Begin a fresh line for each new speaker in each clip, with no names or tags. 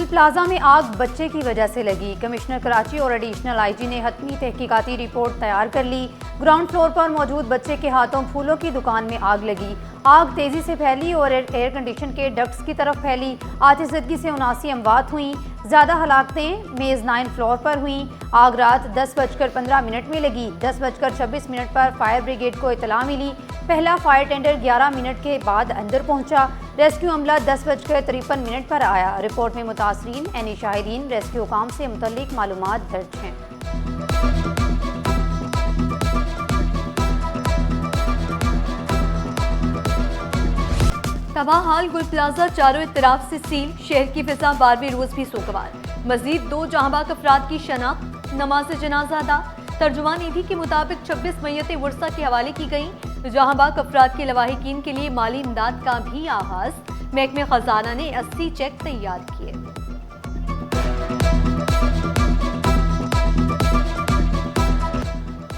गुल प्लाजा में आग बच्चे की वजह से लगी। कमिश्नर कराची और एडिशनल आईजी ने हतमी तहकीकाती रिपोर्ट तैयार कर ली। ग्राउंड फ्लोर पर मौजूद बच्चे के हाथों फूलों की दुकान में आग लगी। आग तेजी से फैली और एयर कंडीशन के डक्ट्स की तरफ फैली। आतिशज़दगी से 79 अमवात हुई। ज़्यादा हलाकतें मेज़ 9 फ्लोर पर हुई। आग रात 10:15 में लगी। 10:26 पर फायर ब्रिगेड को इतला मिली। पहला फायर टेंडर 11 मिनट के बाद अंदर पहुंचा। रेस्क्यू अमला 10:53 पर आया। रिपोर्ट में मुतासरीन यानी शाहिदीन रेस्क्यू काम से मुतल्लिक मालूमात दर्ज हैं।
तबाह हाल गुल प्लाजा चारों इतराफ से सील। शहर की फिजा 12वें रोज भी सोगवार। मजीद 2 जहांबाग अफराद की शनाख्त। नमाज जनाजा अदा। तर्जुमान ईदी के मुताबिक 26 मैयतें वर्सा के हवाले की गईं। जहांबाग अफराद के लवाहिकीन के लिए माली इमदाद का भी आगाज। महकमे खजाना ने 80 चेक तैयार किए।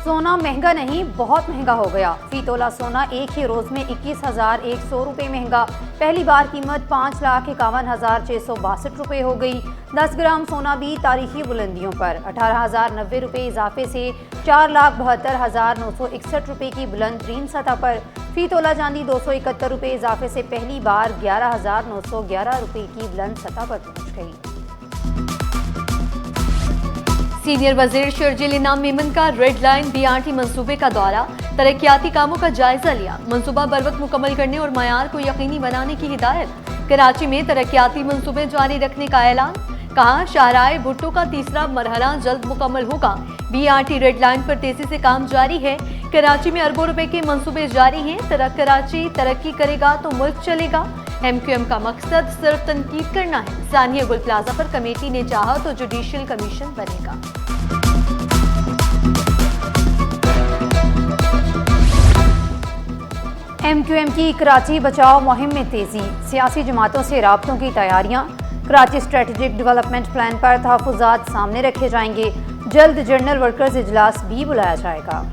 सोना महंगा नहीं, बहुत महंगा हो गया। फी तोला सोना एक ही रोज में 21,100 रुपये महंगा। पहली बार कीमत 5,51,662 रुपये हो गई। 10 ग्राम सोना भी तारीखी बुलंदियों पर। 18,090 रुपये इजाफे से 4,72,961 रुपये की बुलंद तरीन सतह पर। फी तोला चांदी 271 रुपये इजाफे से पहली बार 11,911 रुपये की बुलंद सतह पर पहुँच गई।
सीनियर वजीर शर्जील इनाम मेमन का रेड लाइन BRT मंसूबे का दौरा। तरक्याती कामों का जायजा लिया। मंसूबा बरवक्त मुकम्मल करने और मयार को यकीनी बनाने की हिदायत। कराची में तरक्याती मंसूबे जारी रखने का ऐलान। कहा शाहराह भुट्टो का तीसरा मरहला जल्द मुकम्मल होगा। BRT रेड लाइन पर तेजी से काम जारी है। कराची में अरबों रुपए के मंसूबे जारी हैं। कराची तरक्की करेगा तो मुल्क चलेगा। MQM का मकसद सिर्फ तनकीद करना है। सानिया गुल प्लाजा पर कमेटी ने चाहा तो जुडिशियल कमीशन बनेगा।
MQM की कराची बचाओ मुहिम में तेजी। सियासी जमातों से राब्तों की तैयारियां। कराची स्ट्रेटेजिक डेवलपमेंट प्लान पर तहफ़्फ़ुज़ात सामने रखे जाएंगे। जल्द जनरल वर्कर्स इजलास भी बुलाया जाएगा।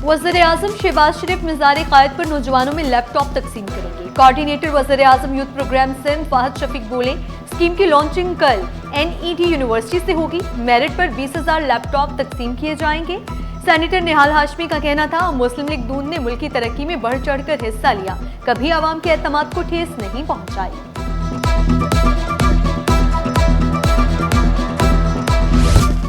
वज़ीर आज़म शहबाज शरीफ मिज़ार क़ायद पर नौजवानों में लैपटॉप तकसीम करेंगे। कोऑर्डिनेटर वज़ीर आज़म यूथ प्रोग्राम सिंध फाहद शफीक बोले स्कीम की लॉन्चिंग कल NET यूनिवर्सिटी से होगी। मेरिट पर 20,000 लैपटॉप तकसीम किए जाएंगे। सेनेटर निहाल हाशमी का कहना था मुस्लिम लीग नून ने मुल्क की तरक्की में बढ़ चढ़कर हिस्सा लिया, कभी आवाम के एतमाद को ठेस नहीं पहुंचाई।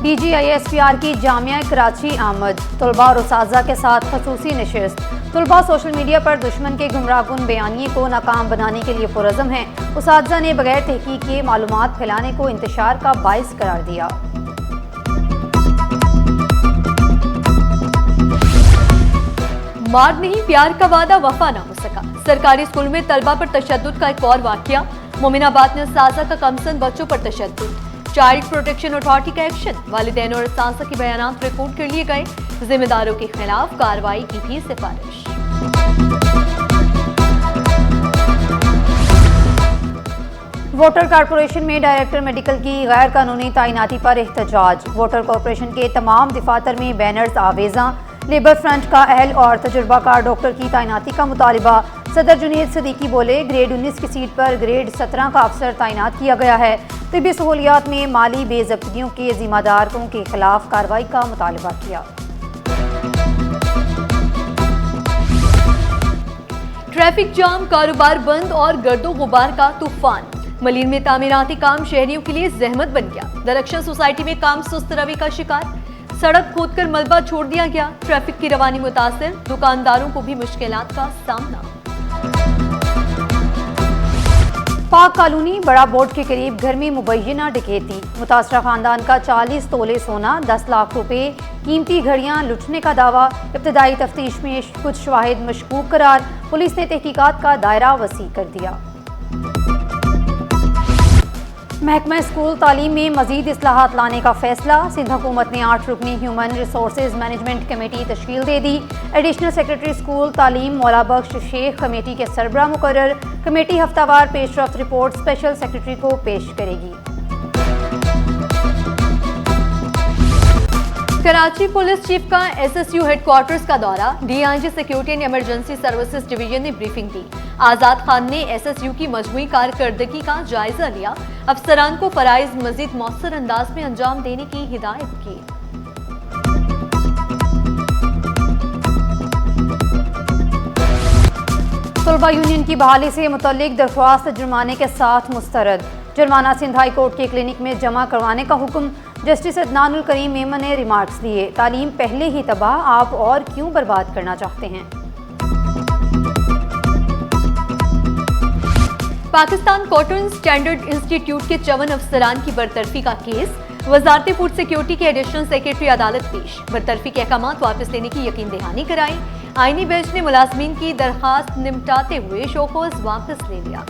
DGISPR की जामिया कराची आमद। तलबा और उसाजा के साथ खसूसी नशिस्त। तलबा सोशल मीडिया पर दुश्मन के गुमराहकुन बयानिए को नाकाम बनाने के लिए पुरज़म हैं। उसाजा ने बगैर तहकीक के मालूमात फैलाने को इंतशार का बाइस करार दिया।
मार नहीं प्यार का वादा वफा ना हो सका। सरकारी स्कूल में तलबा पर तशद्दुद का एक और वाकया। मोमिनाबाद में साजा का कमसन बच्चों पर तशद्दुद। चाइल्ड प्रोटेक्शन अथॉरिटी का एक्शन। वालिदैन और सासा के बयानात रिकॉर्ड कर लिए गए। जिम्मेदारों के खिलाफ कार्रवाई की भी सिफारिश।
वोटर कॉर्पोरेशन में डायरेक्टर मेडिकल की गैर कानूनी तैनाती पर एहतजाज। वोटर कॉर्पोरेशन के तमाम दफातर में बैनर्स आवेजा। लेबर फ्रंट का अहल और तजुर्बाकार डॉक्टर की तैनाती का मुतालिबा। सदर जुनेद सदीकी बोले ग्रेड 19 की सीट पर ग्रेड 17 का अफसर तैनात किया गया है। तिब्बी सहूलियात में माली बेज़ब्तियों के जिम्मेदारों के खिलाफ कार्रवाई का मुतालिबा किया।
ट्रैफिक जाम, कारोबार बंद और गर्दो गुबार का तूफान। मलीन में तामीराती काम शहरियों के लिए जहमत बन गया। दरख्शन सोसाइटी में काम सुस्त रवि का शिकार। सड़क खोदकर मलबा छोड़ दिया गया। ट्रैफिक की रवानी मुतासिर। दुकानदारों को भी मुश्किलात का सामना। पाक कॉलोनी बड़ा बोर्ड के करीब घर में मुबैना डकैती। मुतासरा खानदान का 40 तोले सोना, 10 लाख रुपए कीमती घड़ियां लुटने का दावा। इब्तदाई तफ्तीश में कुछ शवाहिद मशकूक करार। पुलिस ने तहकीकात का दायरा वसी कर दिया। महकमा स्कूल तालीम में मजीद इस्लाहात लाने का फैसला। सिंध हुकूमत ने 8 रुकनी ह्यूमन रिसोर्सेज मैनेजमेंट कमेटी तश्कील दे दी। एडिशनल सेक्रेटरी स्कूल तालीम मौला बख्श शेख कमेटी के सरबराह मुकर्रर। कमेटी हफ्तावार पेशरफ्त रिपोर्ट स्पेशल सेक्रेटरी को पेश करेगी। कराची पुलिस चीफ का एसएसयू हेडक्वार्टर्स का दौरा, DIG security and emergency services division ने ब्रीफिंग दी। आजाद खान ने एसएसयू की मजमूई कारकर्दगी का जायजा लिया। अफसरान को फराइज मजीद मौसर अंदाज में अंजाम देने की हिदायत की।
तलबा यूनियन की बहाली से मुतल्लिक दरख्वास्त जुर्माने के साथ मुस्तरद। जुर्माना सिंध हाई कोर्ट के क्लिनिक में जमा करवाने का हुक्म। जस्टिस अदनानुल करीम मेमन ने रिमार्क्स दिए, तालीम पहले ही तबाह, आप और क्यों बर्बाद करना चाहते हैं।
पाकिस्तान कॉटन स्टैंडर्ड इंस्टीट्यूट के 54 अफसरान की बरतरफी का केस, वजारत फूड सिक्योरिटी के एडिशनल सेक्रेटरी अदालत पेश। बरतरफी के अहकाम वापस लेने की यकीन दहानी कराई। आईनी बेंच ने मुलाजमीन की दरखास्त निपटाते हुए शोकॉज वापस ले लिया।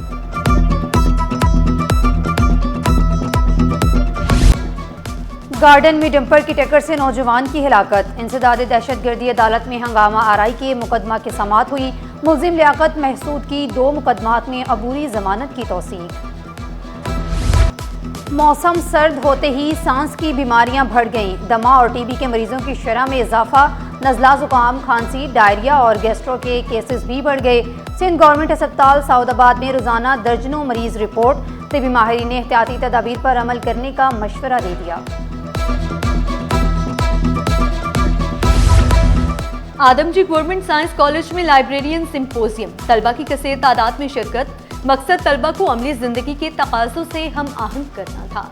गार्डन में डंपर की टक्कर से नौजवान की हिलाकत। इंसदाद दहशतगर्दी अदालत में हंगामा आराई के मुकदमा की समाअत हुई। मुलजिम लियाकत महसूद की 2 मुकदमात में अबूरी जमानत की तौसीक। मौसम सर्द होते ही सांस की बीमारियां बढ़ गईं। दमा और टीबी के मरीजों की शरह में इजाफा। नज़ला, जुकाम, खांसी, डायरिया और गैस्ट्रो के केसेस भी बढ़ गए। सिंध गवर्नमेंट अस्पताल सऊदाबाद में रोजाना दर्जनों मरीज रिपोर्ट। तिबी माहिरीन ने एहतियाती तदाबीर पर अमल करने का मशवरा दे दिया।
आदमजी गवर्नमेंट साइंस कॉलेज में लाइब्रेरियन सिंपोजियम, तलबा की कसीर तादाद में शिरकत। मकसद तलबा को अमली जिंदगी के तकाज़ों से हम आहंग करना था।